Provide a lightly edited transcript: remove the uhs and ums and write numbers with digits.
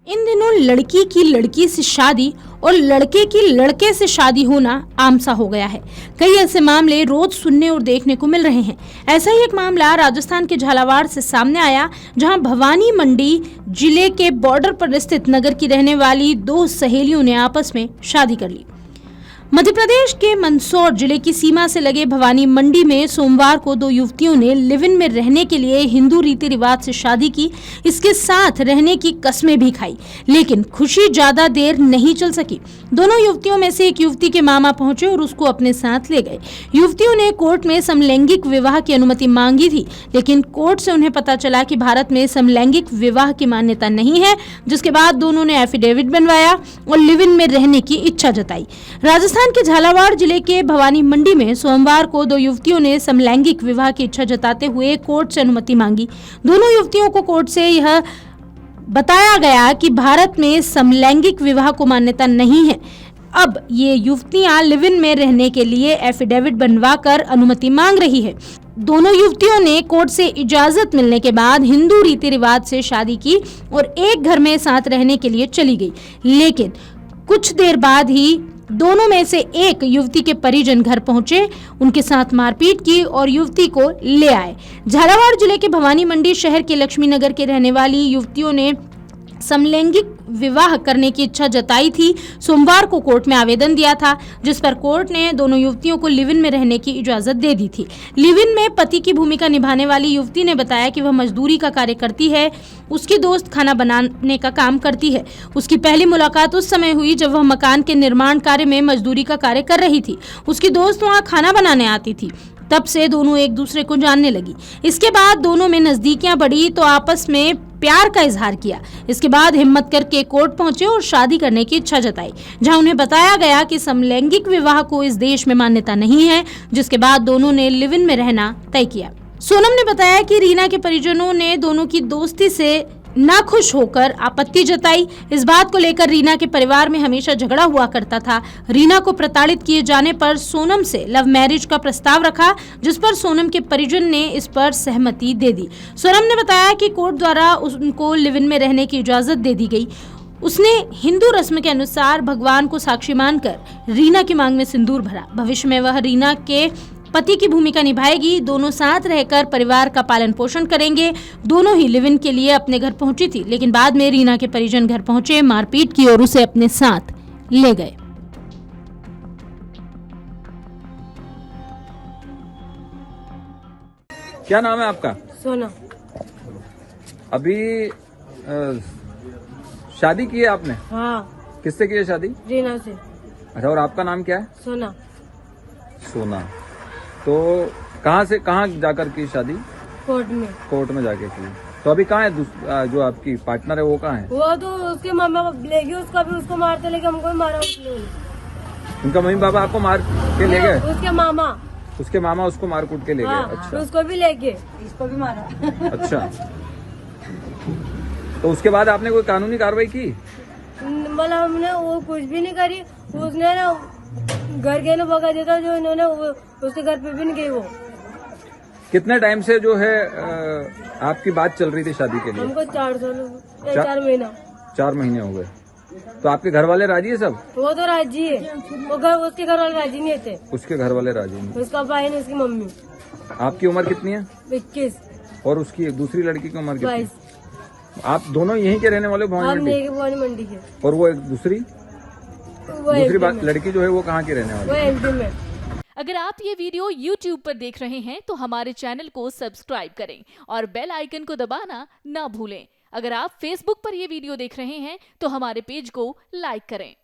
इन दिनों लड़की की लड़की से शादी और लड़के की लड़के से शादी होना आम सा हो गया है। कई ऐसे मामले रोज सुनने और देखने को मिल रहे हैं। ऐसा ही एक मामला राजस्थान के झालावाड़ से सामने आया, जहां भवानी मंडी जिले के बॉर्डर पर स्थित नगर की रहने वाली दो सहेलियों ने आपस में शादी कर ली। मध्य प्रदेश के मंदसौर जिले की सीमा से लगे भवानी मंडी में सोमवार को दो युवतियों ने लिव इन में रहने के लिए हिंदू रीति रिवाज से शादी की। इसके साथ रहने की कस्में भी खाई, लेकिन खुशी ज्यादा देर नहीं चल सकी। दोनों युवतियों में से एक युवती के मामा पहुंचे और उसको अपने साथ ले गए। युवतियों ने कोर्ट में समलैंगिक विवाह की अनुमति मांगी थी, लेकिन कोर्ट से उन्हें पता चला कि भारत में समलैंगिक विवाह की मान्यता नहीं है, जिसके बाद दोनों ने एफिडेविट बनवाया और लिव इन में रहने की इच्छा जताई। राजस्थान के झालावाड़ जिले के भवानी मंडी में सोमवार को दो युवतियों ने समलैंगिक विवाह की इच्छा जताते हुए कोर्ट से अनुमति मांगी। दोनों युवतियों को कोर्ट से यह बताया गया कि भारत में समलैंगिक विवाह को मान्यता नहीं है। अब ये युवतियां लिव इन में रहने के लिए एफिडेविट बनवाकर अनुमति मांग रही है। दोनों युवतियों ने कोर्ट से इजाजत मिलने के बाद हिंदू रीति रिवाज से शादी की और एक घर में साथ रहने के लिए चली गई, लेकिन कुछ देर बाद ही दोनों में से एक युवती के परिजन घर पहुंचे, उनके साथ मारपीट की और युवती को ले आए। झालावाड़ जिले के भवानी मंडी शहर के लक्ष्मी नगर के रहने वाली युवतियों ने समलैंगिक विवाह करने की इच्छा जताई थी। सोमवार को कोर्ट में आवेदन दिया था, जिस पर कोर्ट ने दोनों युवतियों को लिव इन में रहने की इजाजत दे दी थी। लिव इन में पति की भूमिका निभाने वाली युवती ने बताया कि वह मजदूरी का कार्य करती है, उसकी दोस्त खाना बनाने का काम करती है। उसकी पहली मुलाकात उस समय हुई जब वह मकान के निर्माण कार्य में मजदूरी का कार्य कर रही थी। उसकी दोस्त वहाँ खाना बनाने आती थी। तब से दोनों एक दूसरे को जानने लगी। इसके बाद दोनों में नजदीकियां बढ़ी तो आपस में प्यार का इजहार किया। इसके बाद हिम्मत करके कोर्ट पहुंचे और शादी करने की इच्छा जताई, जहां उन्हें बताया गया कि समलैंगिक विवाह को इस देश में मान्यता नहीं है, जिसके बाद दोनों ने लिव इन में रहना तय किया। सोनम ने बताया कि रीना के परिजनों ने दोनों की दोस्ती से नाखुश होकर आपत्ति जताई। इस बात को लेकर रीना के परिवार में हमेशा झगड़ा हुआ करता था। रीना को प्रताड़ित किए जाने पर सोनम से लव मैरिज का प्रस्ताव रखा, जिस पर सोनम के परिजन ने इस पर सहमति दे दी। सोनम ने बताया कि कोर्ट द्वारा उनको लिव इन में रहने की इजाजत दे दी गई। उसने हिंदू रस्म के अनुसार भगवान को साक्षी मानकर रीना की मांग में सिंदूर भरा। भविष्य में वह रीना के पति की भूमिका निभाएगी। दोनों साथ रहकर परिवार का पालन पोषण करेंगे। दोनों ही लिव इन के लिए अपने घर पहुंची थी, लेकिन बाद में रीना के परिजन घर पहुंचे, मारपीट की और उसे अपने साथ ले गए। क्या नाम है आपका? सोना। अभी शादी की है आपने? हाँ। किससे की है शादी? रीना से। अच्छा, और आपका नाम क्या है? सोना। सोना। तो कहाँ से कहाँ जाकर की शादी? कोर्ट में। कोर्ट में जाके की। तो अभी कहाँ है जो आपकी पार्टनर है, वो कहाँ है? वो तो उसके मामा ले गए, उसका भी उसको मारते लेके हमको भी मारा उसने। उनका मम्मी पापा आपको मार के ले गए? उसके मामा उसको मार कूट के ले गए। हाँ, अच्छा, उसको भी ले गए, इसको भी मारा। अच्छा, तो उसके बाद आपने कोई कानूनी कार्रवाई की? मतलब हमने वो कुछ भी नहीं करी। उसने ना घर के लोग भगा देता, जो इन्होंने उसके घर पे भी नहीं गई। वो कितने टाइम से जो है आपकी बात चल रही थी शादी के लिए? हमको 4 महीना। 4 महीने हो गए। तो आपके घर वाले राजी है सब? वो तो राजी है, उसके घर वाले राजी नहीं थे। उसके घर वाले राजी नहीं? उसका भाई ने, उसकी मम्मी। आपकी उम्र कितनी है? 21। और उसकी दूसरी लड़की की उम्र कितनी? 22। आप दोनों यहीं के रहने वाले? भवानी मंडी के। और वो एक दूसरी लड़की जो है वो कहाँ की रहने वाली? वो एमपी में। अगर आप ये वीडियो YouTube पर देख रहे हैं तो हमारे चैनल को सब्सक्राइब करें और बेल आइकन को दबाना ना भूलें। अगर आप Facebook पर ये वीडियो देख रहे हैं तो हमारे पेज को लाइक करें।